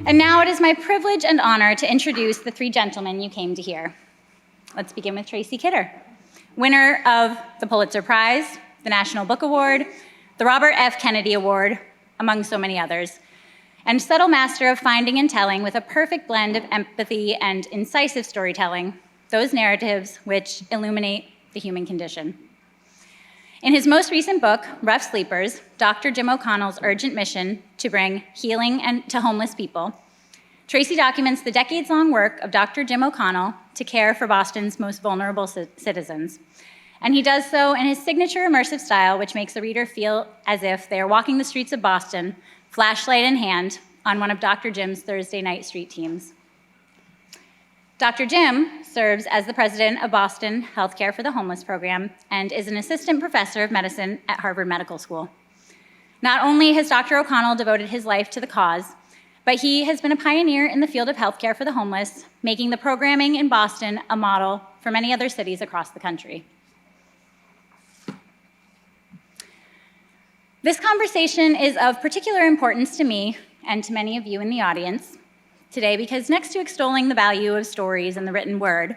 And now it is my privilege and honor to introduce the three gentlemen you came to hear. Let's begin with Tracy Kidder, winner of the Pulitzer Prize, the National Book Award, the Robert F. Kennedy Award, among so many others, and subtle master of finding and telling with a perfect blend of empathy and incisive storytelling, those narratives which illuminate the human condition. In his most recent book, Rough Sleepers, Dr. Jim O'Connell's urgent mission to bring healing to homeless people, Tracy documents the decades-long work of Dr. Jim O'Connell to care for Boston's most vulnerable citizens. And he does so in his signature immersive style, which makes the reader feel as if they are walking the streets of Boston, flashlight in hand, on one of Dr. Jim's Thursday night street teams. Dr. Jim serves as the president of Boston Healthcare for the Homeless program and is an assistant professor of medicine at Harvard Medical School. Not only has Dr. O'Connell devoted his life to the cause, but he has been a pioneer in the field of healthcare for the homeless, making the programming in Boston a model for many other cities across the country. This conversation is of particular importance to me and to many of you in the audience today because next to extolling the value of stories and the written word,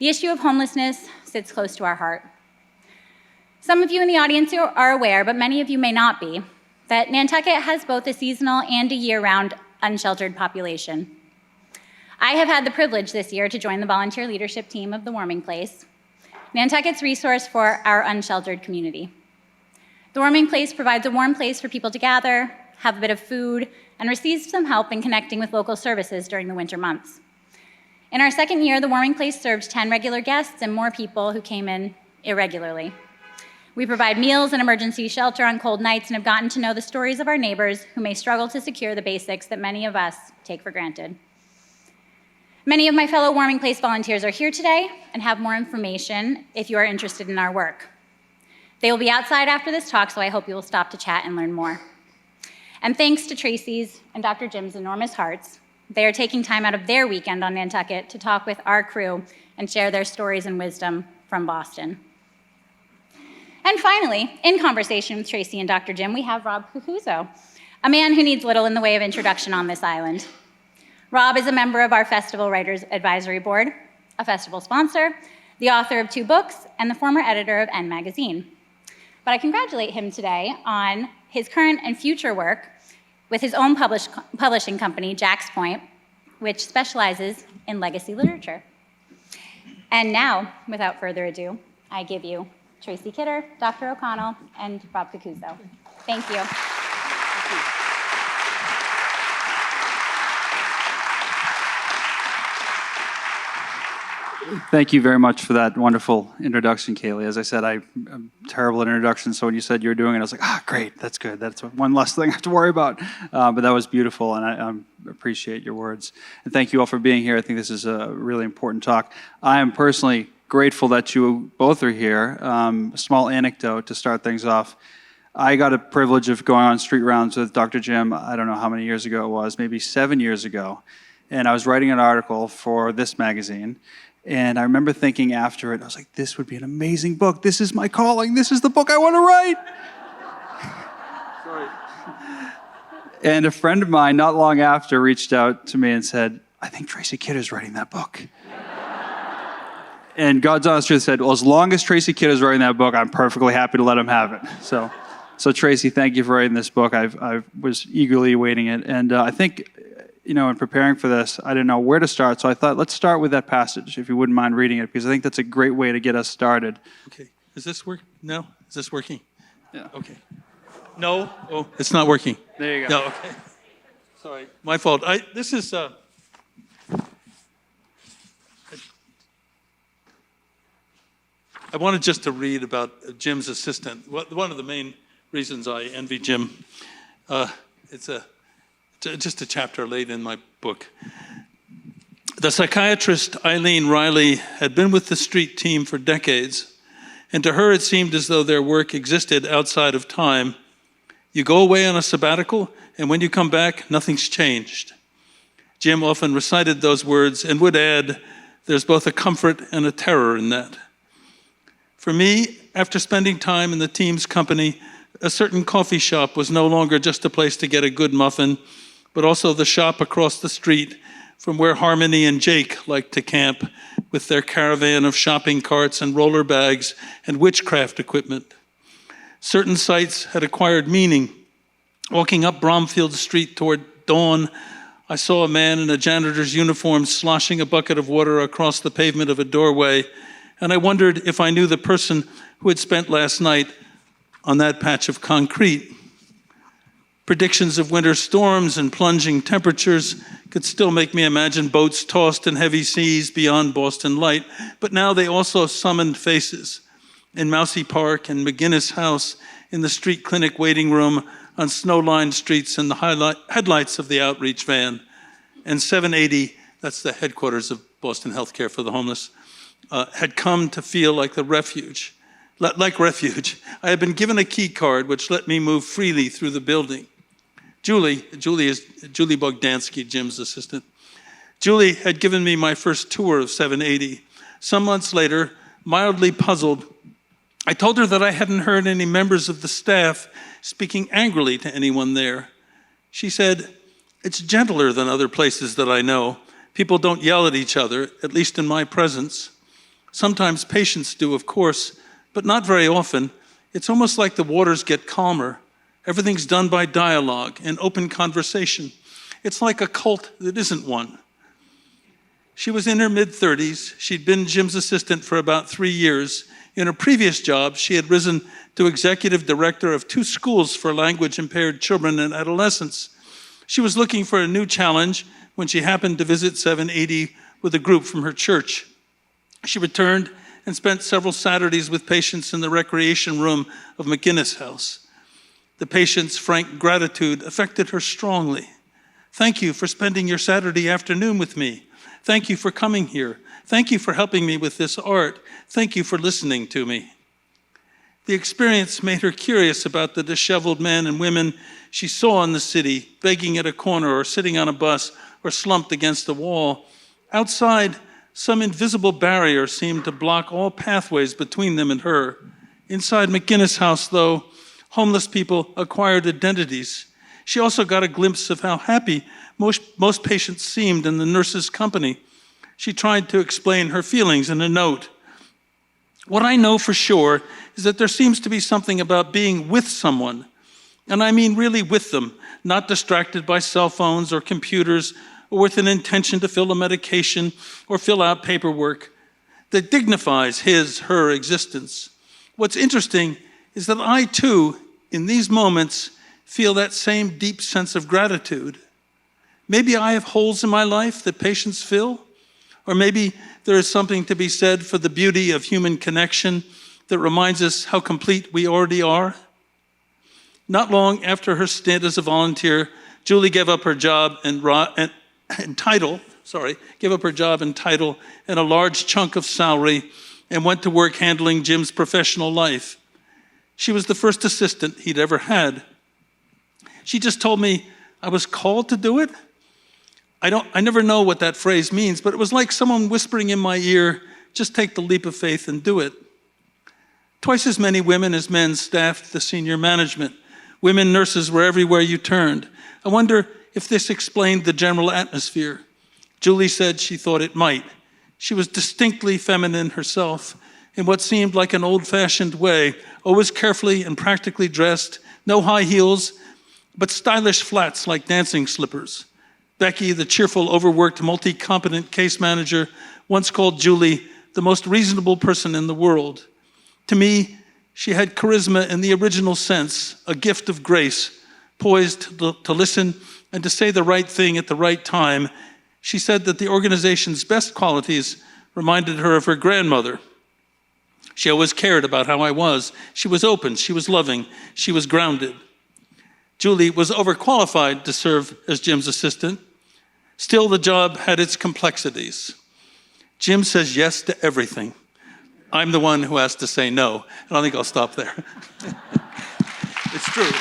the issue of homelessness sits close to our heart. Some of you in the audience are aware, but many of you may not be, that Nantucket has both a seasonal and a year-round unsheltered population. I have had the privilege this year to join the volunteer leadership team of the Warming Place, Nantucket's resource for our unsheltered community. The Warming Place provides a warm place for people to gather, have a bit of food, and receive some help in connecting with local services during the winter months. In our second year, the Warming Place served 10 regular guests and more people who came in irregularly. We provide meals and emergency shelter on cold nights and have gotten to know the stories of our neighbors who may struggle to secure the basics that many of us take for granted. Many of my fellow Warming Place volunteers are here today and have more information if you are interested in our work. They will be outside after this talk, so I hope you will stop to chat and learn more. And thanks to Tracy's and Dr. Jim's enormous hearts, they are taking time out of their weekend on Nantucket to talk with our crew and share their stories and wisdom from Boston. And finally, in conversation with Tracy and Dr. Jim, we have Rob Cocuzzo, a man who needs little in the way of introduction on this island. Rob is a member of our Festival Writers Advisory Board, a festival sponsor, the author of 2 books, and the former editor of N Magazine. But I congratulate him today on his current and future work with his own publishing company, Jack's Point, which specializes in legacy literature. And now, without further ado, I give you Tracy Kidder, Dr. O'Connell, and Rob Cocuzzo. Thank you. Thank you very much for that wonderful introduction, Kaylee. As I said, I'm terrible at introductions, so when you said you were doing it, I was like, great, that's good. That's one less thing I have to worry about. But that was beautiful, and I appreciate your words. And thank you all for being here. I think this is a really important talk. I am personally grateful that you both are here. A small anecdote to start things off. I got a privilege of going on street rounds with Dr. Jim, I don't know how many years ago it was, maybe 7 years ago. And I was writing an article for this magazine. And I remember thinking after it, I was like, this would be an amazing book. This is my calling. This is the book I want to write. Sorry. And a friend of mine, not long after, reached out to me and said, I think Tracy Kidder's writing that book. And God's honest truth said, well, as long as Tracy Kidder's writing that book, I'm perfectly happy to let him have it. So Tracy, thank you for writing this book. I was eagerly awaiting it. And I think, in preparing for this, I didn't know where to start, so I thought, let's start with that passage, if you wouldn't mind reading it, because I think that's a great way to get us started. Okay. Is this work? No? Is this working? Yeah. Okay. No? Oh, it's not working. There you go. No, okay. Sorry. My fault. I wanted just to read about Jim's assistant. One of the main reasons I envy Jim, it's just a chapter late in my book. The psychiatrist Eileen Riley had been with the street team for decades, and to her it seemed as though their work existed outside of time. You go away on a sabbatical, and when you come back, nothing's changed. Jim often recited those words and would add, there's both a comfort and a terror in that. For me, after spending time in the team's company, a certain coffee shop was no longer just a place to get a good muffin, but also the shop across the street from where Harmony and Jake liked to camp with their caravan of shopping carts and roller bags and witchcraft equipment. Certain sights had acquired meaning. Walking up Bromfield Street toward dawn, I saw a man in a janitor's uniform sloshing a bucket of water across the pavement of a doorway, and I wondered if I knew the person who had spent last night on that patch of concrete. Predictions of winter storms and plunging temperatures could still make me imagine boats tossed in heavy seas beyond Boston Light, but now they also summoned faces in Mousy Park and McGinnis House, in the street clinic waiting room, on snow-lined streets, and the headlights of the outreach van. And 780, that's the headquarters of Boston Healthcare for the Homeless, had come to feel like the refuge. Like refuge. I had been given a key card which let me move freely through the building. Julie Bogdansky, Jim's assistant. Julie had given me my first tour of 780. Some months later, mildly puzzled, I told her that I hadn't heard any members of the staff speaking angrily to anyone there. She said, "It's gentler than other places that I know. People don't yell at each other, at least in my presence. Sometimes patients do, of course, but not very often. It's almost like the waters get calmer. Everything's done by dialogue and open conversation. It's like a cult that isn't one." She was in her mid-30s. She'd been Jim's assistant for about 3 years. In her previous job, she had risen to executive director of 2 schools for language-impaired children and adolescents. She was looking for a new challenge when she happened to visit 780 with a group from her church. She returned and spent several Saturdays with patients in the recreation room of McGinnis House. The patients' frank gratitude affected her strongly. "Thank you for spending your Saturday afternoon with me. Thank you for coming here. Thank you for helping me with this art. Thank you for listening to me." The experience made her curious about the disheveled men and women she saw in the city, begging at a corner or sitting on a bus or slumped against a wall. Outside, some invisible barrier seemed to block all pathways between them and her. Inside McGinnis House, though, homeless people acquired identities. She also got a glimpse of how happy most patients seemed in the nurse's company. She tried to explain her feelings in a note. "What I know for sure is that there seems to be something about being with someone, and I mean really with them, not distracted by cell phones or computers or with an intention to fill a medication or fill out paperwork, that dignifies her existence. What's interesting is that I too, in these moments, feel that same deep sense of gratitude. Maybe I have holes in my life that patients fill, or maybe there is something to be said for the beauty of human connection that reminds us how complete we already are." Not long after her stint as a volunteer, Julie gave up her job and title and a large chunk of salary and went to work handling Jim's professional life. She was the first assistant he'd ever had. She just told me I was called to do it. I never know what that phrase means, but it was like someone whispering in my ear, just take the leap of faith and do it. Twice as many women as men staffed the senior management. Women nurses were everywhere you turned. I wonder if this explained the general atmosphere. Julie said she thought it might. She was distinctly feminine herself, in what seemed like an old-fashioned way, always carefully and practically dressed, no high heels, but stylish flats like dancing slippers. Becky, the cheerful, overworked, multi-competent case manager, once called Julie the most reasonable person in the world. To me, she had charisma in the original sense, a gift of grace, poised to listen and to say the right thing at the right time. She said that the organization's best qualities reminded her of her grandmother. She always cared about how I was. She was open, she was loving, she was grounded. Julie was overqualified to serve as Jim's assistant. Still, the job had its complexities. Jim says yes to everything. I'm the one who has to say no, and I think I'll stop there. It's true.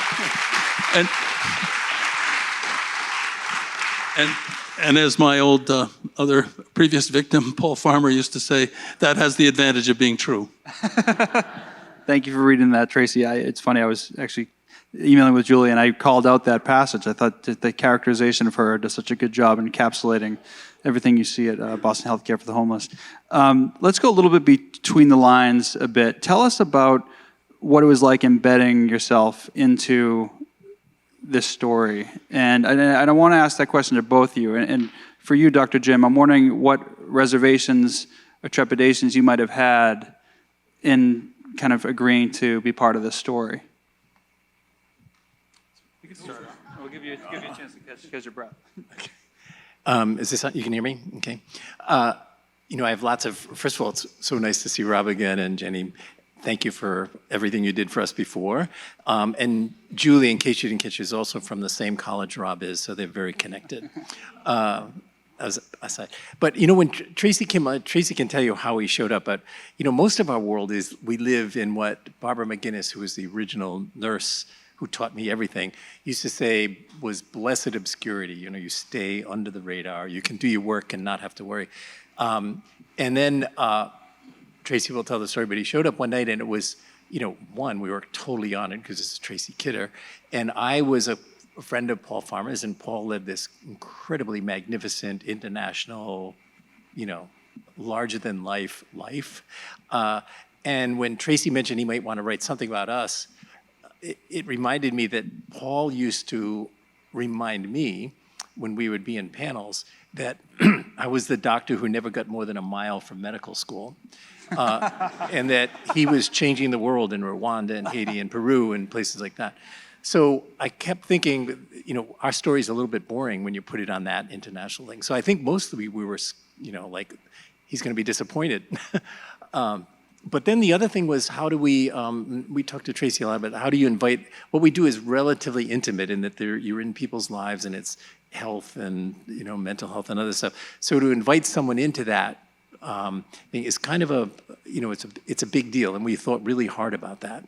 And as my old other previous victim, Paul Farmer, used to say, that has the advantage of being true. Thank you for reading that, Tracy. It's funny, I was actually emailing with Julie, and I called out that passage. I thought that the characterization of her does such a good job encapsulating everything you see at Boston Healthcare for the Homeless. Let's go a little bit between the lines a bit. Tell us about what it was like embedding yourself into this story. And I want to ask that question to both of you. And for you, Dr. Jim, I'm wondering what reservations or trepidations you might have had in kind of agreeing to be part of this story. You can start off. We'll give you a chance to catch your breath. Is this on? You can hear me? Okay. I have lots of, first of all, it's so nice to see Rob again, and Jenny, thank you for everything you did for us before. And Julie, in case you didn't catch, is also from the same college Rob is, so they're very connected. As aside. But when Tracy came, Tracy can tell you how he showed up, but most of our world is, we live in what Barbara McGinnis, who was the original nurse who taught me everything, used to say was blessed obscurity. You stay under the radar, you can do your work and not have to worry. And then Tracy will tell the story, but he showed up one night and it was, one, we were totally on it because it's Tracy Kidder, and I was a friend of Paul Farmer's, and Paul led this incredibly magnificent international, larger than life. And when Tracy mentioned he might want to write something about us, it reminded me that Paul used to remind me when we would be in panels that I was the doctor who never got more than a mile from medical school. And that he was changing the world in Rwanda and Haiti and Peru and places like that. So I kept thinking, our story's a little bit boring when you put it on that international thing. So I think mostly we were, like, he's going to be disappointed. But then the other thing was, how do we talked to Tracy a lot about how do you invite, what we do is relatively intimate in that you're in people's lives and it's health and, mental health and other stuff. So to invite someone into that thing is kind of a, it's a big deal. And we thought really hard about that.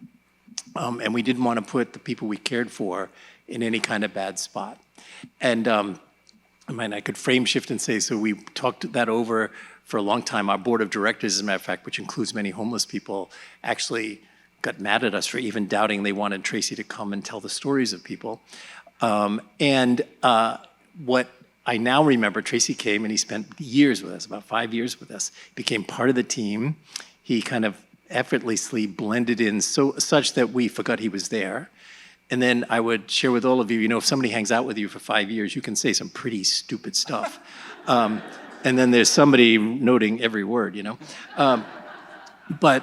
And we didn't want to put the people we cared for in any kind of bad spot. And I could frame shift and say, so we talked that over for a long time. Our board of directors, as a matter of fact, which includes many homeless people, actually got mad at us for even doubting they wanted Tracy to come and tell the stories of people. What I now remember, Tracy came and he spent years with us, about 5 years with us, became part of the team. He kind of effortlessly blended in such that we forgot he was there. And then I would share with all of you, if somebody hangs out with you for 5 years, you can say some pretty stupid stuff. And then there's somebody noting every word, But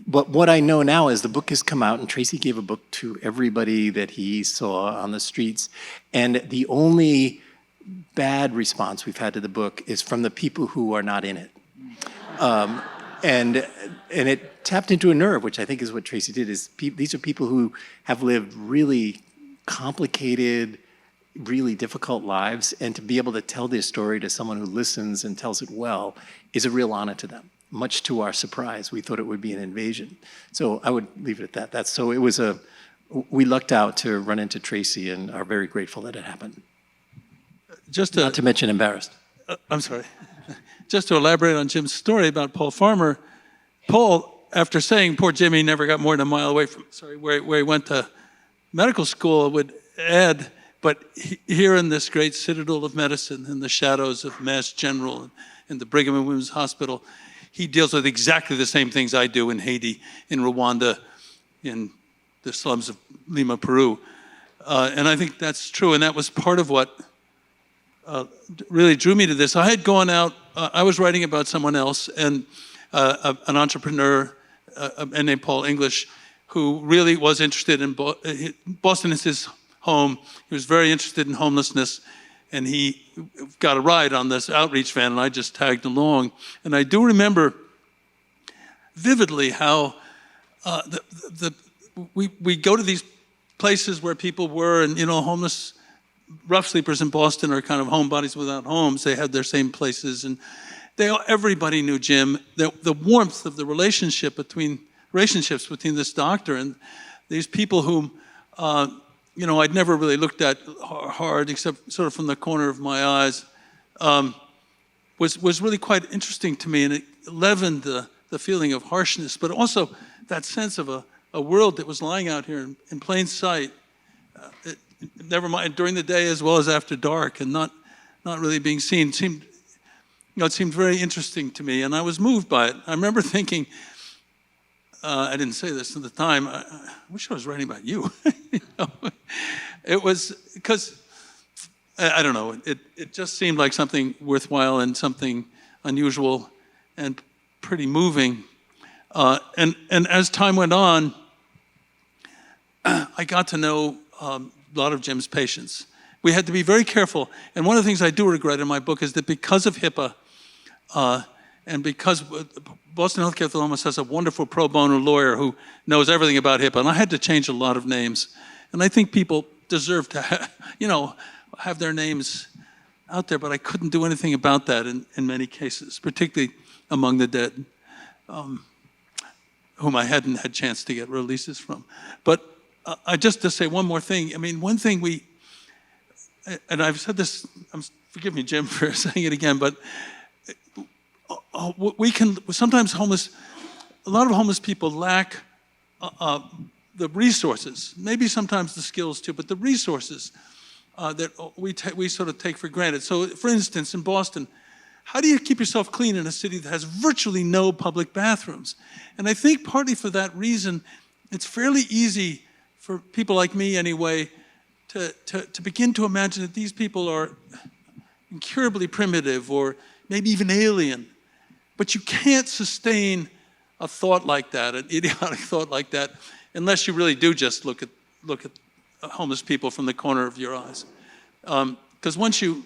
what I know now is the book has come out, and Tracy gave a book to everybody that he saw on the streets. And the only bad response we've had to the book is from the people who are not in it. And it tapped into a nerve, which I think is what Tracy did, is these are people who have lived really complicated, really difficult lives, and to be able to tell their story to someone who listens and tells it well is a real honor to them. Much to our surprise, we thought it would be an invasion. So I would leave it at that. We lucked out to run into Tracy and are very grateful that it happened. Not to mention embarrassed. I'm sorry. Just to elaborate on Jim's story about Paul Farmer, Paul, after saying poor Jimmy never got more than a mile away from where he went to medical school, would add, but here in this great citadel of medicine, in the shadows of Mass General and the Brigham and Women's Hospital, he deals with exactly the same things I do in Haiti, in Rwanda, in the slums of Lima, Peru. And I think that's true, and that was part of what really drew me to this. I had gone out, I was writing about someone else, and an entrepreneur named Paul English, who really was interested in Boston is his home. He was very interested in homelessness, and he got a ride on this outreach van, and I just tagged along. And I do remember vividly how we go to these places where people were, and homeless rough sleepers in Boston are kind of homebodies without homes. They had their same places, and everybody knew Jim. The warmth of the relationships between this doctor and these people whom I'd never really looked at hard, except sort of from the corner of my eyes, was really quite interesting to me, and it leavened the feeling of harshness, but also that sense of a a world that was lying out here in plain sight, never mind during the day as well as after dark, and not really being seen. It seemed very interesting to me, and I was moved by it. I remember thinking, I didn't say this at the time, I wish I was writing about you. It was because, I don't know, it just seemed like something worthwhile and something unusual and pretty moving. And as time went on, I got to know a lot of Jim's patients. We had to be very careful. And one of the things I do regret in my book is that because of HIPAA, and because Boston Healthcare Philanthropist has a wonderful pro bono lawyer who knows everything about HIPAA, and I had to change a lot of names. And I think people deserve to have their names out there, but I couldn't do anything about that in many cases, particularly among the dead, whom I hadn't had a chance to get releases from. But I just to say one more thing. I mean, one thing and I've said this, forgive me, Jim, for saying it again, but we can, sometimes a lot of homeless people lack the resources, maybe sometimes the skills too, but the resources that we sort of take for granted. So for instance, in Boston, how do you keep yourself clean in a city that has virtually no public bathrooms? And I think partly for that reason, it's fairly easy for people like me anyway, to begin to imagine that these people are incurably primitive or maybe even alien. But you can't sustain a thought like that, an idiotic thought like that, unless you really do just look at homeless people from the corner of your eyes. Because once you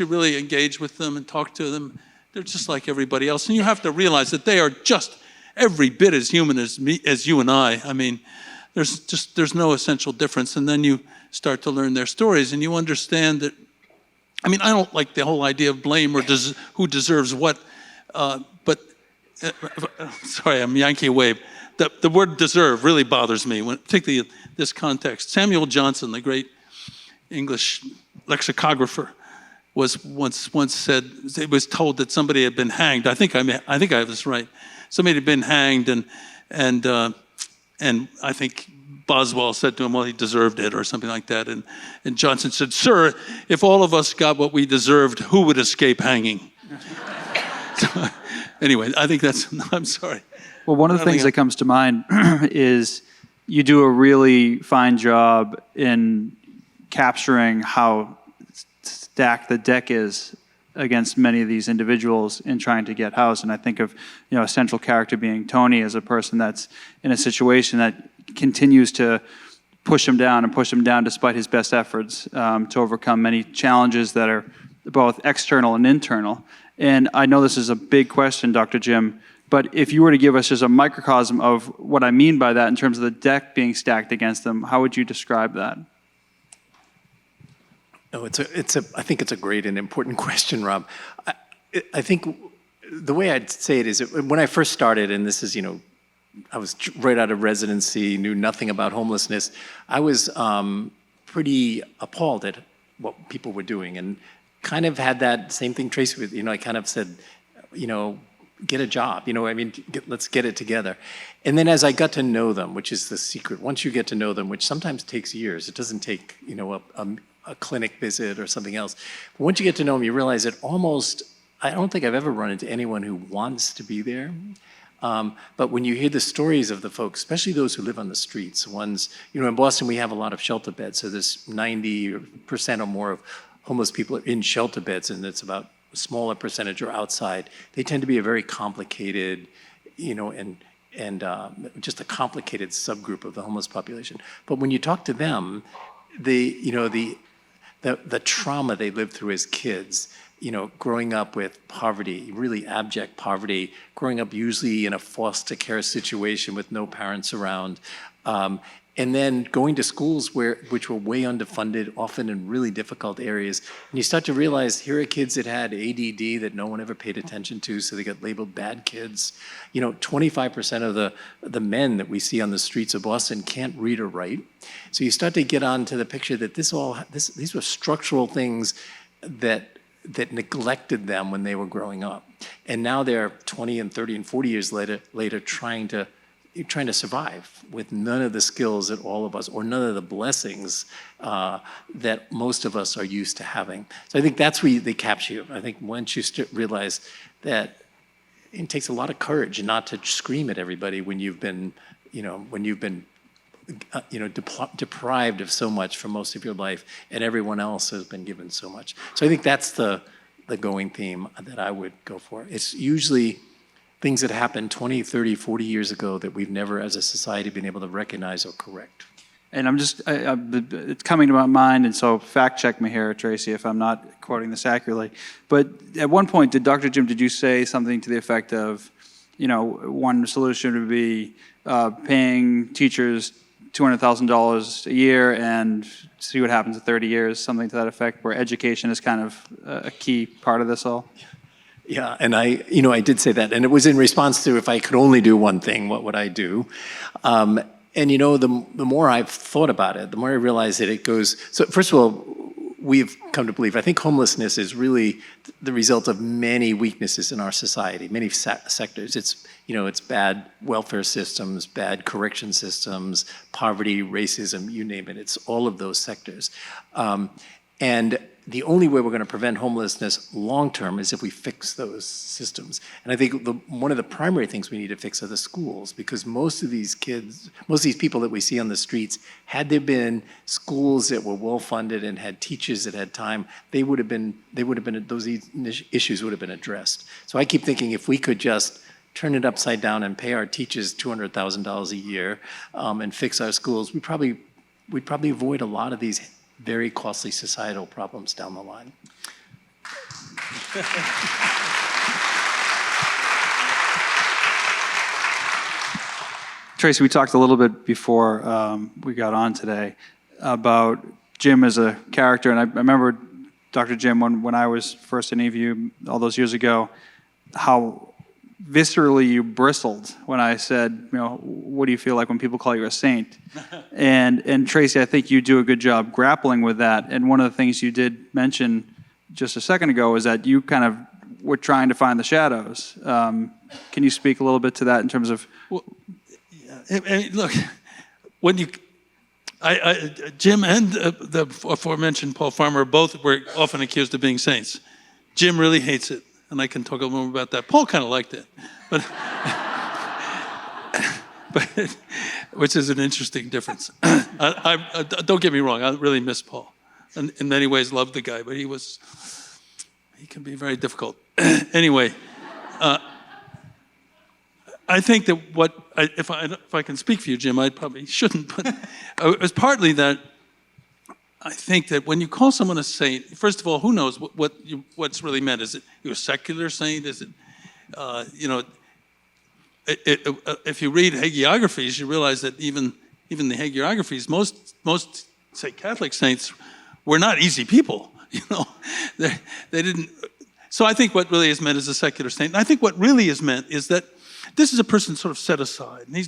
really engage with them and talk to them, they're just like everybody else. And you have to realize that they are just every bit as human as you and I. I mean, there's no essential difference. And then you start to learn their stories and you understand that, I mean, I don't like the whole idea of blame or who deserves what, but, sorry, I'm Yankee away. The word deserve really bothers me, particularly in this context. Samuel Johnson, the great English lexicographer, was once said, it was told that somebody had been hanged. I think I have this right. Somebody had been hanged and I think Boswell said to him, well, he deserved it or something like that. And Johnson said, sir, if all of us got what we deserved, who would escape hanging? So, anyway, I think I'm sorry. Well, one of the things that comes to mind is you do a really fine job in capturing how stacked the deck is against many of these individuals in trying to get housed. And I think of, a central character being Tony as a person that's in a situation that continues to push him down despite his best efforts to overcome many challenges that are both external and internal. And I know this is a big question, Dr. Jim, but if you were to give us just a microcosm of what I mean by that in terms of the deck being stacked against them, how would you describe that? No, I think it's a great and important question, Rob. I think the way I'd say it is that when I first started, and this is, I was right out of residency, knew nothing about homelessness. I was pretty appalled at what people were doing, and kind of had that same thing Tracy with. I kind of said, get a job. Let's get it together. And then as I got to know them, which is the secret, once you get to know them, which sometimes takes years, it doesn't take a clinic visit or something else. But once you get to know them, you realize that I don't think I've ever run into anyone who wants to be there. But when you hear the stories of the folks, especially those who live on the streets, ones, in Boston we have a lot of shelter beds, so there's 90% or more of homeless people are in shelter beds, and it's about a smaller percentage are outside. They tend to be a very complicated, and just a complicated subgroup of the homeless population. But when you talk to them, the trauma they lived through as kids, growing up with poverty, really abject poverty, growing up usually in a foster care situation with no parents around, and then going to schools which were way underfunded, often in really difficult areas. And you start to realize here are kids that had ADD that no one ever paid attention to, so they got labeled bad kids. 25% of the men that we see on the streets of Boston can't read or write. So you start to get onto the picture that these were structural things that neglected them when they were growing up. And now they're 20 and 30 and 40 years later trying to you're trying to survive with none of the skills that all of us, or none of the blessings that most of us are used to having. So I think that's where they capture you. I think once you realize that it takes a lot of courage not to scream at everybody when you've been, deprived of so much for most of your life, and everyone else has been given so much. So I think that's the going theme that I would go for. It's usually things that happened 20, 30, 40 years ago that we've never as a society been able to recognize or correct. And it's coming to my mind, and so fact check me here, Tracy, if I'm not quoting this accurately. But at one point, Dr. Jim, did you say something to the effect of, one solution would be paying teachers $200,000 a year and see what happens in 30 years, something to that effect, where education is kind of a key part of this all? Yeah, and I did say that, and it was in response to, if I could only do one thing, what would I do? And the more I've thought about it, the more I realize that it goes. So first of all, we've come to believe, I think homelessness is really the result of many weaknesses in our society, many sectors. It's bad welfare systems, bad correction systems, poverty, racism, you name it. It's all of those sectors. And the only way we're going to prevent homelessness long-term is if we fix those systems. And I think one of the primary things we need to fix are the schools, because most of these people that we see on the streets, had there been schools that were well-funded and had teachers that had time, those issues would have been addressed. So I keep thinking, if we could just turn it upside down and pay our teachers $200,000 a year and fix our schools, we'd probably avoid a lot of these very costly societal problems down the line. Tracy, we talked a little bit before we got on today about Jim as a character, and I remember, Dr. Jim, when I was first interviewed all those years ago, how viscerally you bristled when I said, what do you feel like when people call you a saint? And Tracy, I think you do a good job grappling with that. And one of the things you did mention just a second ago is that you kind of were trying to find the shadows. Can you speak a little bit to that in terms of? Well, look, when Jim and the aforementioned Paul Farmer both were often accused of being saints. Jim really hates it. And I can talk a little more about that. Paul kind of liked it, but which is an interesting difference. I don't get me wrong, I really miss Paul. And in many ways loved the guy, but he can be very difficult. Anyway, I think that if I can speak for you, Jim, I probably shouldn't, but it was partly that I think that when you call someone a saint, first of all, who knows what's really meant? Is it you're a secular saint? Is it, if you read hagiographies, you realize that even the hagiographies, most say Catholic saints were not easy people. They didn't. So I think what really is meant is a secular saint. And I think what really is meant is that this is a person sort of set aside. And this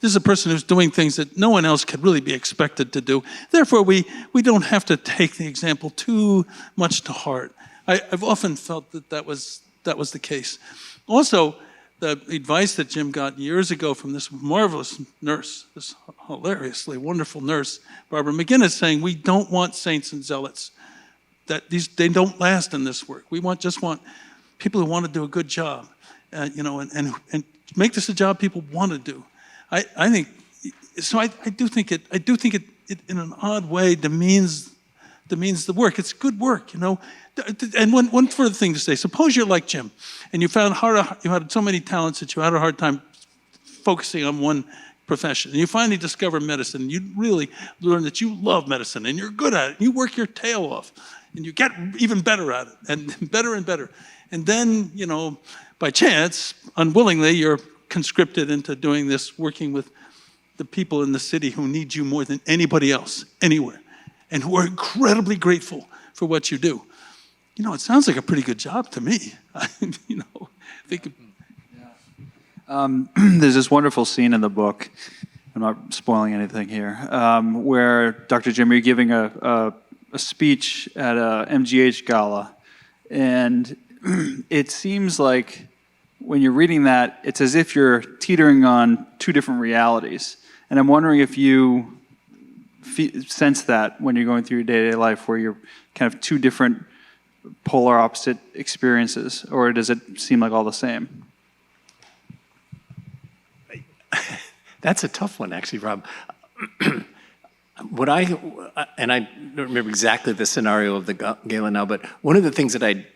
is a person who's doing things that no one else could really be expected to do. Therefore, we don't have to take the example too much to heart. I've often felt that was the case. Also, the advice that Jim got years ago from this marvelous nurse, this hilariously wonderful nurse, Barbara McGinnis, saying, we don't want saints and zealots. That they don't last in this work. We just want people who want to do a good job. And make this a job people want to do. I think so. I do think it in an odd way demeans the work. It's good work, And one further thing to say: suppose you're like Jim, and you had so many talents that you had a hard time focusing on one profession, and you finally discover medicine. And you really learn that you love medicine, and you're good at it. You work your tail off, and you get even better at it, and better and better. And then, by chance, unwillingly, you're conscripted into doing this, working with the people in the city who need you more than anybody else, anywhere, and who are incredibly grateful for what you do. It sounds like a pretty good job to me. There's this wonderful scene in the book, I'm not spoiling anything here, where Dr. Jim, you're giving a speech at a MGH gala, and it seems like when you're reading that, it's as if you're teetering on two different realities. And I'm wondering if you sense that when you're going through your day-to-day life, where you're kind of two different polar opposite experiences, or does it seem like all the same? That's a tough one, actually, Rob. And I don't remember exactly the scenario of the gala now, but one of the things that I'd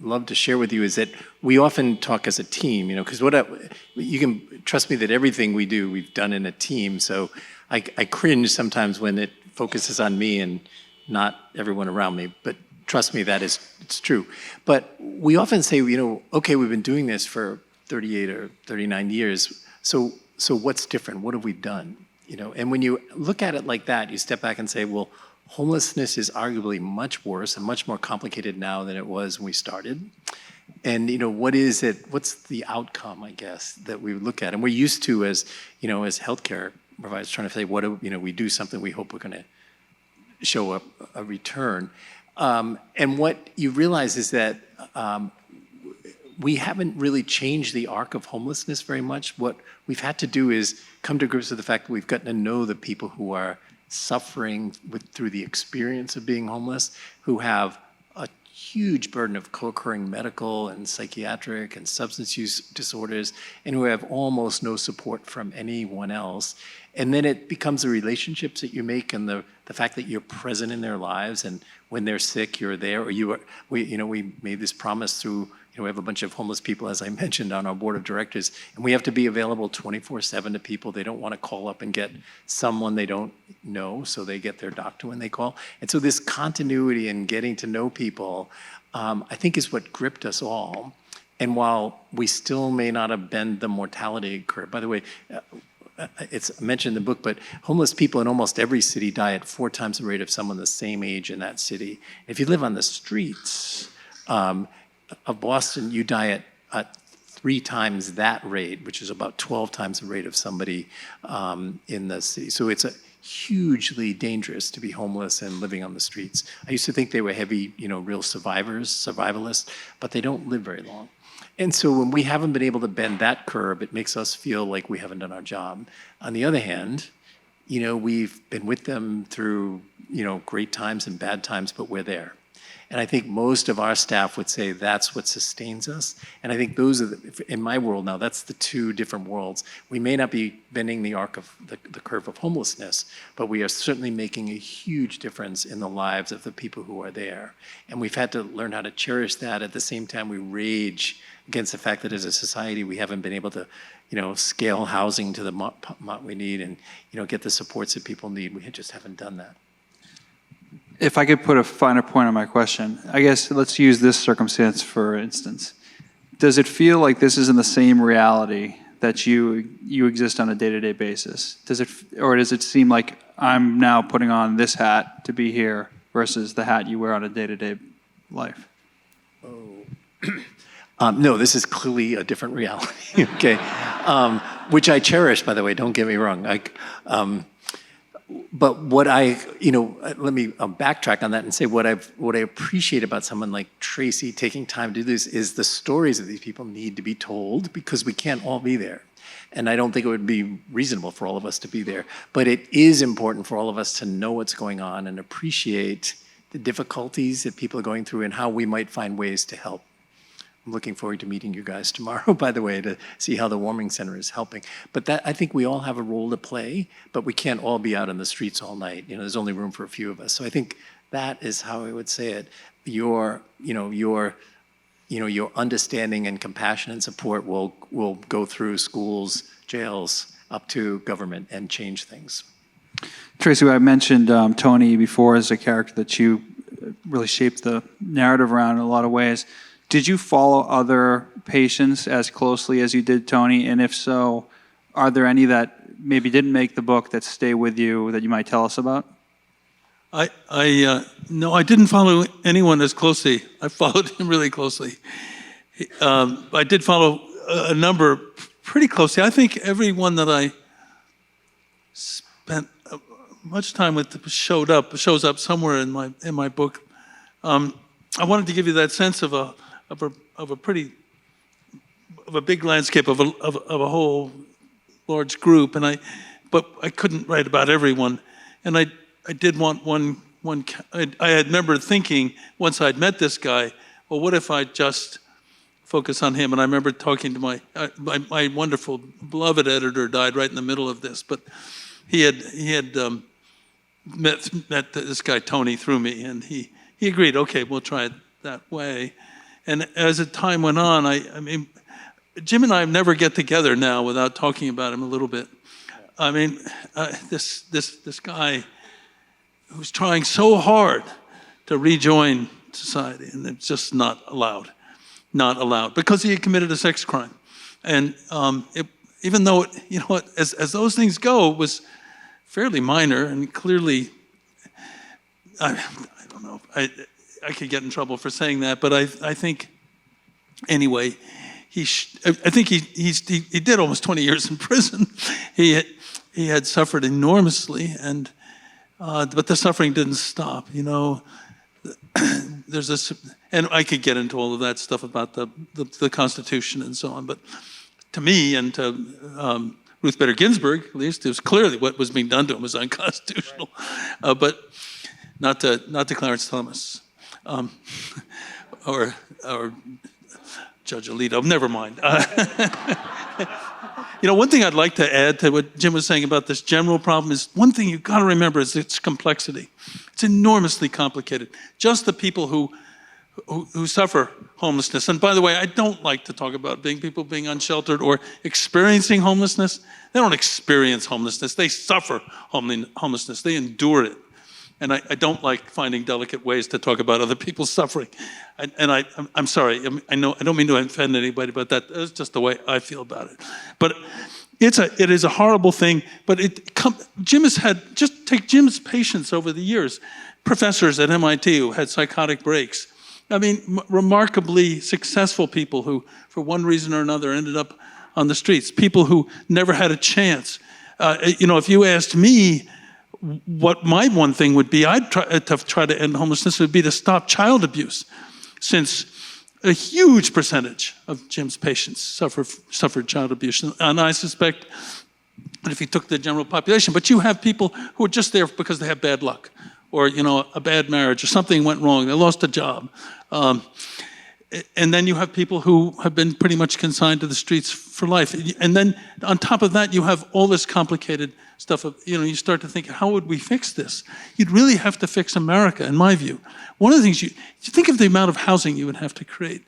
love to share with you is that we often talk as a team, because you can trust me that everything we do, we've done in a team. So I cringe sometimes when it focuses on me and not everyone around me, but trust me, it's true. But we often say, okay, we've been doing this for 38 or 39 years, so what's different? What have we done? And when you look at it like that, you step back and say, well, homelessness is arguably much worse and much more complicated now than it was when we started. And what is it? What's the outcome, I guess, that we look at? And we're used to as healthcare providers trying to say, we do something, we hope we're going to show up a return. And what you realize is that we haven't really changed the arc of homelessness very much. What we've had to do is come to grips with the fact that we've gotten to know the people who are suffering through the experience of being homeless, who have a huge burden of co-occurring medical and psychiatric and substance use disorders, and who have almost no support from anyone else. And then it becomes the relationships that you make and the fact that you're present in their lives, and when they're sick, you're there. Or we made this promise through, we have a bunch of homeless people, as I mentioned, on our board of directors, and we have to be available 24/7 to people. They don't want to call up and get someone they don't know, so they get their doctor when they call. And so this continuity and getting to know people, I think, is what gripped us all. And while we still may not have bent the mortality curve, by the way, it's mentioned in the book, but homeless people in almost every city die at 4 times the rate of someone the same age in that city. If you live on the streets of Boston, you die at 3 times that rate, which is about 12 times the rate of somebody in the city. So it's hugely dangerous to be homeless and living on the streets. I used to think they were heavy, real survivalists, but they don't live very long. And so when we haven't been able to bend that curve, it makes us feel like we haven't done our job. On the other hand, we've been with them through, great times and bad times, but we're there. And I think most of our staff would say that's what sustains us. And I think those are, in my world now, that's the two different worlds. We may not be bending the arc of the curve of homelessness, but we are certainly making a huge difference in the lives of the people who are there. And we've had to learn how to cherish that. At the same time, we rage against the fact that as a society, we haven't been able to, scale housing to the amount we need and, get the supports that people need. We just haven't done that. If I could put a finer point on my question, I guess let's use this circumstance for instance. Does it feel like this is in the same reality that you exist on a day-to-day basis? Or does it seem like I'm now putting on this hat to be here versus the hat you wear on a day-to-day life? No, this is clearly a different reality, okay? Which I cherish, by the way, don't get me wrong. But what let me backtrack on that and say what I appreciate about someone like Tracy taking time to do this is the stories of these people need to be told, because we can't all be there. And I don't think it would be reasonable for all of us to be there. But it is important for all of us to know what's going on and appreciate the difficulties that people are going through and how we might find ways to help. I'm looking forward to meeting you guys tomorrow, by the way, to see how the warming center is helping. But I think we all have a role to play, but we can't all be out on the streets all night. There's only room for a few of us. So I think that is how I would say it. Your understanding and compassion and support will go through schools, jails, up to government and change things. Tracy, I mentioned Tony before as a character that you really shaped the narrative around in a lot of ways. Did you follow other patients as closely as you did Tony? And if so, are there any that maybe didn't make the book that stay with you that you might tell us about? No, I didn't follow anyone as closely. I followed him really closely. I did follow a number pretty closely. I think everyone that I spent much time with shows up somewhere in my book. I wanted to give you that sense of a pretty of a big landscape of a whole large group, but I couldn't write about everyone, and I did want one. I had remember thinking once I'd met this guy, well, what if I just focus on him? And I remember talking to my wonderful beloved editor, died right in the middle of this, but he had met this guy Tony through me, and he agreed. Okay, we'll try it that way. And as the time went on, I mean, Jim and I never get together now without talking about him a little bit. I mean, this guy who's trying so hard to rejoin society, and it's just not allowed, because he had committed a sex crime. And even though, as those things go, it was fairly minor, and clearly, I don't know, I could get in trouble for saying that, but I think, anyway, I think he did almost 20 years in prison. He had suffered enormously, but the suffering didn't stop. There's this, and I could get into all of that stuff about the Constitution and so on. But to me and to Ruth Bader Ginsburg, at least, it was clearly what was being done to him was unconstitutional. But not to Clarence Thomas or Judge Alito. Never mind. One thing I'd like to add to what Jim was saying about this general problem is one thing you've got to remember is its complexity. It's enormously complicated. Just the people who suffer homelessness, and by the way, I don't like to talk about people being unsheltered or experiencing homelessness. They don't experience homelessness. They suffer homelessness. They endure it. And I don't like finding delicate ways to talk about other people's suffering. I'm sorry. I don't mean to offend anybody, but that's just the way I feel about it. But it is a horrible thing. But Jim has had, just take Jim's patients over the years, professors at MIT who had psychotic breaks. I mean, remarkably successful people who, for one reason or another, ended up on the streets. People who never had a chance. If you asked me, what my one thing would be, I'd try to end homelessness would be to stop child abuse, since a huge percentage of Jim's patients suffered child abuse. And I suspect that if you took the general population, but you have people who are just there because they have bad luck, or a bad marriage, or something went wrong, they lost a job. And then you have people who have been pretty much consigned to the streets for life. And then on top of that, you have all this complicated stuff of, you start to think, how would we fix this? You'd really have to fix America, in my view. One of the things you think of the amount of housing you would have to create.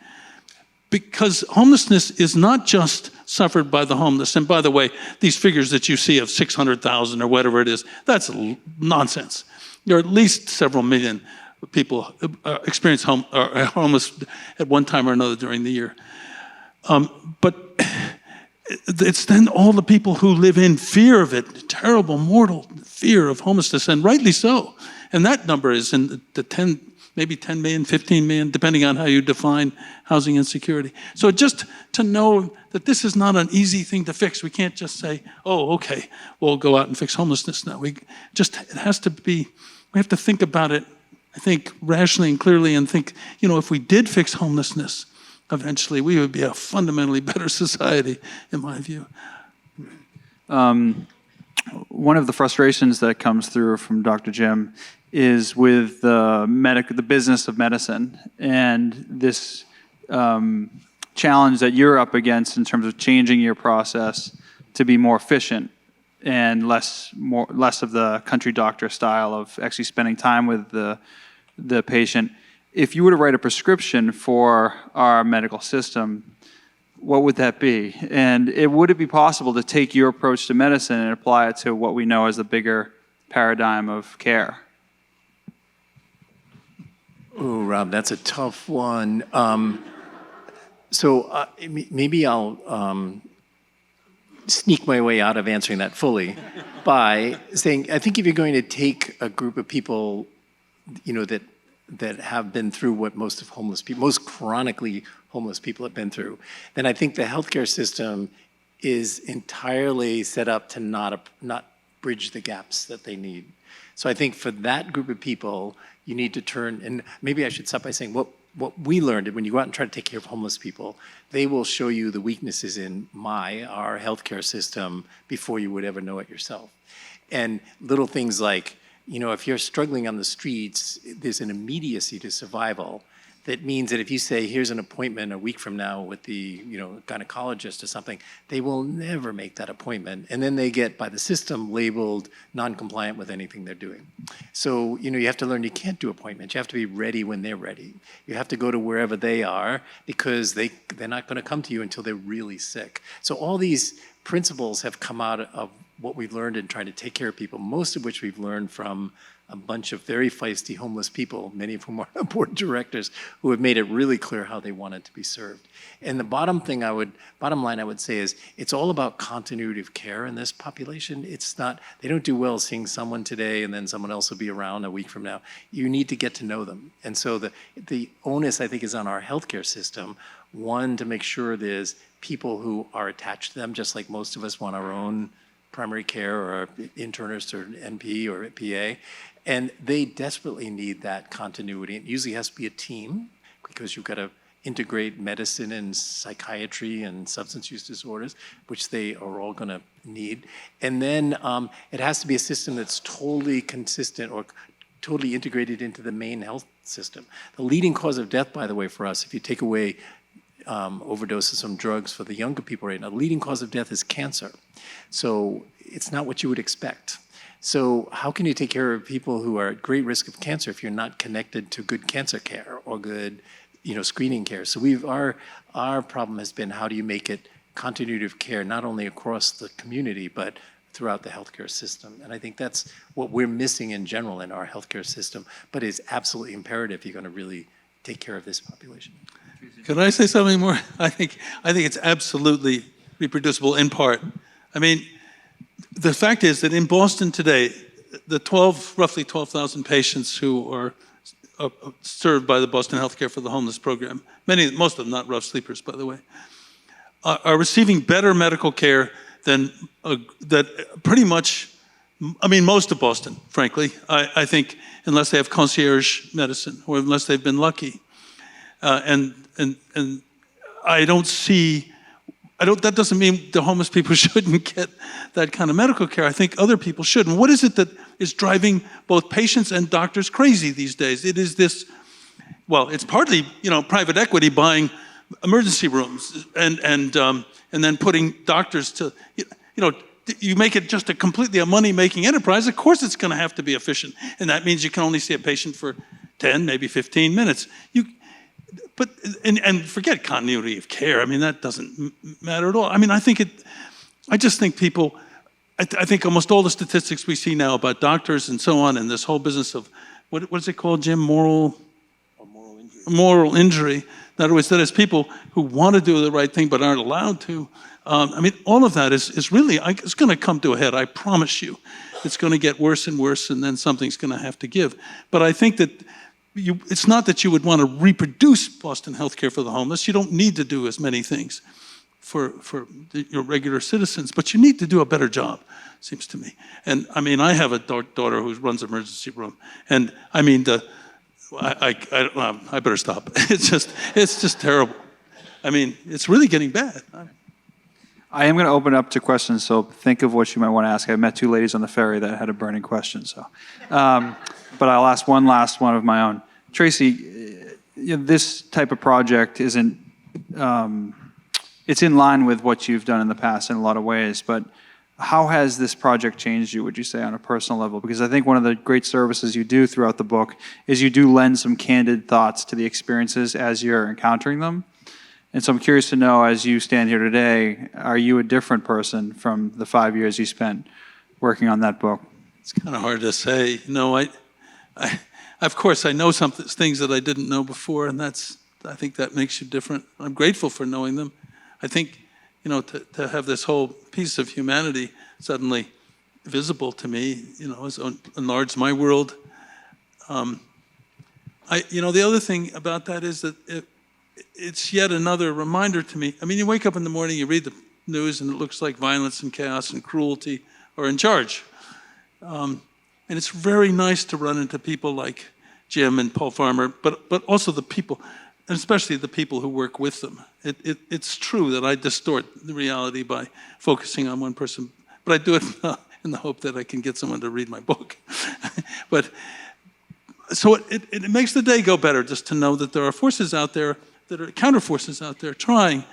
Because homelessness is not just suffered by the homeless. And by the way, these figures that you see of 600,000 or whatever it is, that's nonsense. There are at least several million people experience homeless at one time or another during the year. But it's then all the people who live in fear of it, terrible, mortal fear of homelessness, and rightly so. And that number is in the 10, maybe 10 million, 15 million, depending on how you define housing insecurity. So just to know that this is not an easy thing to fix. We can't just say, oh, okay, we'll go out and fix homelessness now. It has to be, we have to think about it, I think, rationally and clearly, and think, if we did fix homelessness, eventually we would be a fundamentally better society, in my view. One of the frustrations that comes through from Dr. Jim is with the business of medicine, and this challenge that you're up against in terms of changing your process to be more efficient and less of the country doctor style of actually spending time with the patient. If you were to write a prescription for our medical system, what would that be? And would it be possible to take your approach to medicine and apply it to what we know as the bigger paradigm of care? Oh, Rob, that's a tough one. Maybe I'll sneak my way out of answering that fully by saying, I think if you're going to take a group of people, that have been through what most chronically homeless people have been through, then I think the healthcare system is entirely set up to not bridge the gaps that they need. So I think for that group of people, you need to turn, and maybe I should start by saying, what we learned, when you go out and try to take care of homeless people, they will show you the weaknesses in our healthcare system before you would ever know it yourself. And little things like, if you're struggling on the streets, there's an immediacy to survival that means that if you say, here's an appointment a week from now with the gynecologist or something, they will never make that appointment. And then they get, by the system, labeled non-compliant with anything they're doing. So, you have to learn you can't do appointments. You have to be ready when they're ready. You have to go to wherever they are because they're not going to come to you until they're really sick. So all these principles have come out of what we've learned in trying to take care of people, most of which we've learned from a bunch of very feisty homeless people, many of whom are board directors, who have made it really clear how they want it to be served. And the bottom line I would say is it's all about continuity of care in this population. It's not, they don't do well seeing someone today and then someone else will be around a week from now. You need to get to know them. And so the onus, I think, is on our healthcare system, one, to make sure there's people who are attached to them, just like most of us want our own primary care or internist or NP or PA. And they desperately need that continuity. It usually has to be a team because you've got to integrate medicine and psychiatry and substance use disorders, which they are all going to need. And then it has to be a system that's totally consistent or totally integrated into the main health system. The leading cause of death, by the way, for us, if you take away overdoses from drugs for the younger people right now, the leading cause of death is cancer. So it's not what you would expect. So how can you take care of people who are at great risk of cancer if you're not connected to good cancer care or good, screening care? So our problem has been, how do you make it continuity of care, not only across the community, but throughout the healthcare system? And I think that's what we're missing in general in our healthcare system, but is absolutely imperative if you're going to really take care of this population. Could I say something more? I think it's absolutely reproducible in part. I mean, the fact is that in Boston today, the roughly 12,000 patients who are served by the Boston Healthcare for the Homeless program, most of them not rough sleepers, by the way, are receiving better medical care than pretty much, most of Boston, frankly. I think, unless they have concierge medicine or unless they've been lucky. And I don't see, that doesn't mean the homeless people shouldn't get that kind of medical care. I think other people should. And what is it that is driving both patients and doctors crazy these days? It is this, it's partly, private equity buying emergency rooms and then putting doctors to, you make it just completely a money-making enterprise. Of course it's going to have to be efficient. And that means you can only see a patient for 10, maybe 15 minutes. But forget continuity of care. That doesn't matter at all. I just think people, I think almost all the statistics we see now about doctors and so on, and this whole business of, what is it called, Jim? Moral moral injury. In other words, that is people who want to do the right thing but aren't allowed to. All of that is really, it's going to come to a head, I promise you. It's going to get worse and worse, and then something's going to have to give. But I think that it's not that you would want to reproduce Boston healthcare for the homeless. You don't need to do as many things for your regular citizens, but you need to do a better job, seems to me. And I have a daughter who runs an emergency room, and I better stop. It's just terrible. It's really getting bad. I am going to open up to questions, so think of what you might want to ask. I met two ladies on the ferry that had a burning question, so. But I'll ask one last one of my own. Tracy, this type of project isn't, it's in line with what you've done in the past in a lot of ways, but how has this project changed you, would you say, on a personal level? Because I think one of the great services you do throughout the book is you do lend some candid thoughts to the experiences as you're encountering them. And so I'm curious to know, as you stand here today, are you a different person from the 5 years you spent working on that book? It's kind of hard to say. Of course, I know some things that I didn't know before, and I think that makes you different. I'm grateful for knowing them. I think, to have this whole piece of humanity suddenly visible to me, has enlarged my world. The other thing about that is that it's yet another reminder to me. You wake up in the morning, you read the news, and it looks like violence and chaos and cruelty are in charge. And it's very nice to run into people like Jim and Paul Farmer, but also the people. and especially the people who work with them. It's true that I distort the reality by focusing on one person, but I do it in the hope that I can get someone to read my book. But so it makes the day go better just to know that there are forces out there that are counter forces out there trying.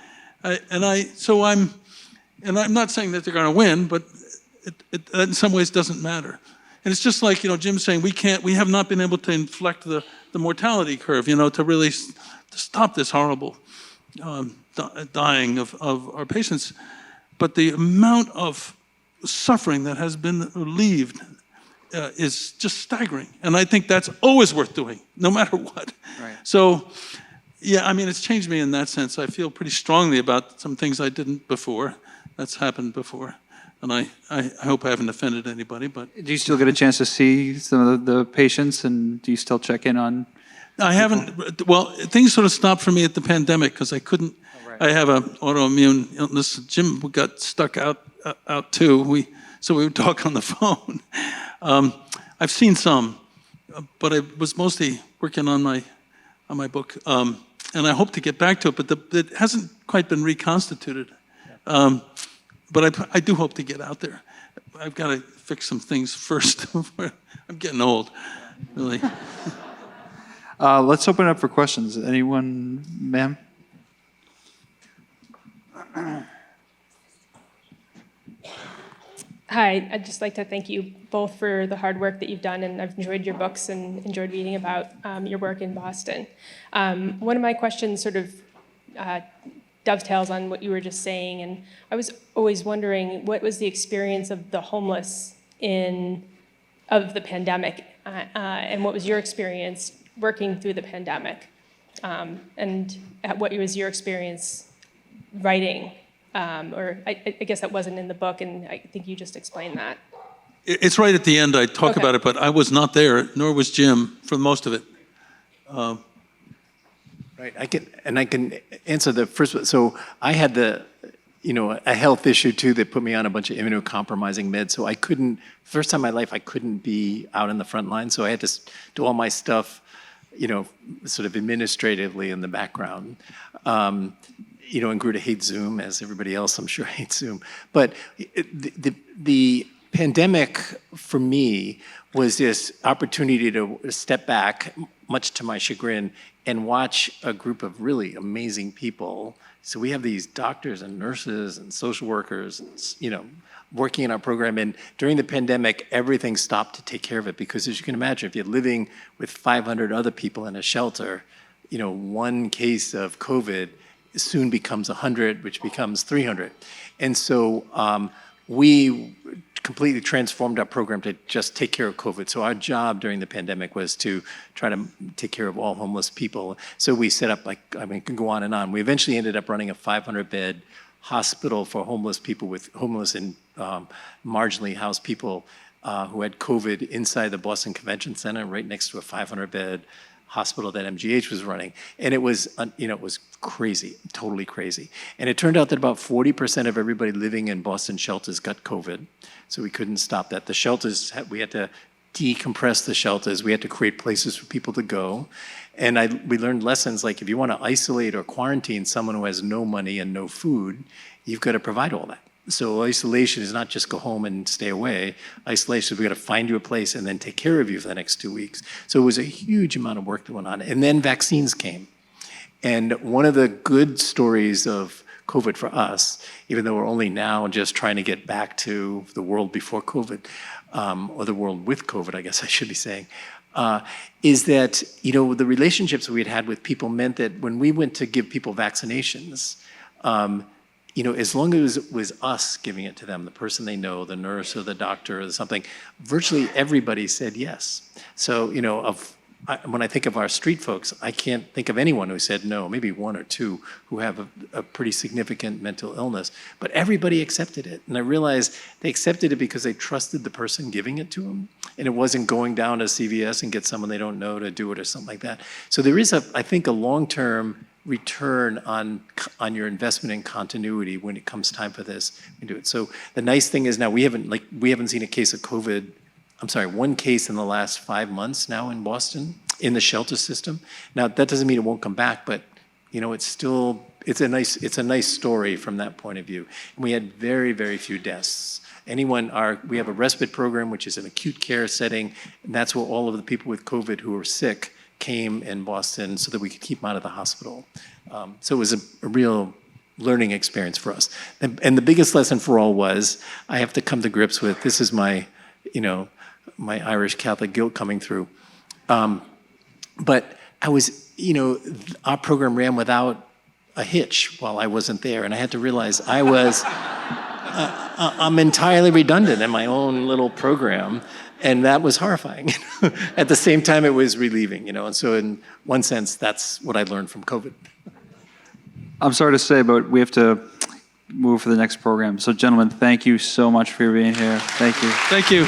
And I'm not saying that they're going to win, but it in some ways doesn't matter. And it's just like, Jim's saying, we have not been able to inflect the mortality curve, to really to stop this horrible dying of our patients. But the amount of suffering that has been relieved is just staggering. And I think that's always worth doing, no matter what. Right. So, yeah, I mean, it's changed me in that sense. I feel pretty strongly about some things I didn't before. That's happened before. And I hope I haven't offended anybody, but... Do you still get a chance to see some of the patients, and do you still check in on? I haven't. Well, things sort of stopped for me at the pandemic because I couldn't. Oh, right. I have an autoimmune illness. Jim got stuck out too. So we would talk on the phone. I've seen some, but I was mostly working on my book, and I hope to get back to it. But it hasn't quite been reconstituted. But I do hope to get out there. I've got to fix some things first. I'm getting old, really. Let's open it up for questions. Anyone, ma'am? Hi, I'd just like to thank you both for the hard work that you've done, and I've enjoyed your books and enjoyed reading about your work in Boston. One of my questions sort of dovetails on what you were just saying, and I was always wondering, what was the experience of the homeless of the pandemic, and what was your experience working through the pandemic, and what was your experience writing, or I guess that wasn't in the book, and I think you just explained that. It's right at the end. I talk about it, but I was not there, nor was Jim for most of it. Right, I can answer the first one. So I had a health issue too that put me on a bunch of immunocompromising meds. So I couldn't, first time in my life, I couldn't be out in the front line. So I had to do all my stuff, sort of administratively in the background. And grew to hate Zoom, as everybody else, I'm sure, hates Zoom. But the pandemic for me was this opportunity to step back, much to my chagrin, and watch a group of really amazing people. So we have these doctors and nurses and social workers, working in our program. And during the pandemic, everything stopped to take care of it, because as you can imagine, if you're living with 500 other people in a shelter, one case of COVID soon becomes 100, which becomes 300. And so we completely transformed our program to just take care of COVID. So our job during the pandemic was to try to take care of all homeless people. So we set up, it can go on and on. We eventually ended up running a 500-bed hospital for homeless people homeless and marginally housed people who had COVID inside the Boston Convention Center, right next to a 500-bed hospital that MGH was running. And it was, it was crazy, totally crazy. And it turned out that about 40% of everybody living in Boston shelters got COVID. So we couldn't stop that. The shelters, we had to decompress the shelters. We had to create places for people to go. And we learned lessons like, if you want to isolate or quarantine someone who has no money and no food, you've got to provide all that. So isolation is not just go home and stay away. Isolation is we got to find you a place and then take care of you for the next 2 weeks. So it was a huge amount of work that went on. And then vaccines came. And one of the good stories of COVID for us, even though we're only now just trying to get back to the world before COVID, or the world with COVID, I guess I should be saying, is that, the relationships we had with people meant that when we went to give people vaccinations, as long as it was us giving it to them, the person they know, the nurse or the doctor or something, virtually everybody said yes. So, when I think of our street folks, I can't think of anyone who said no, maybe one or two who have a pretty significant mental illness, but everybody accepted it. And I realized they accepted it because they trusted the person giving it to them, and it wasn't going down to CVS and get someone they don't know to do it or something like that. So there is, I think, a long-term return on your investment in continuity when it comes time for this. We do it. So the nice thing is now we haven't seen a case of COVID. I'm sorry, one case in the last 5 months now in Boston. in the shelter system. Now, that doesn't mean it won't come back, but it's a nice story from that point of view. And we had very, very few deaths. We have a respite program, which is an acute care setting, and that's where all of the people with COVID who were sick came in Boston so that we could keep them out of the hospital. So it was a real learning experience for us. And the biggest lesson for all was, I have to come to grips with, this is my Irish Catholic guilt coming through. But our program ran without a hitch while I wasn't there, and I had to realize I'm entirely redundant in my own little program, and that was horrifying. At the same time, it was relieving, and so in one sense, that's what I learned from COVID. I'm sorry to say, but we have to move for the next program. So, gentlemen, thank you so much for being here. Thank you. Thank you.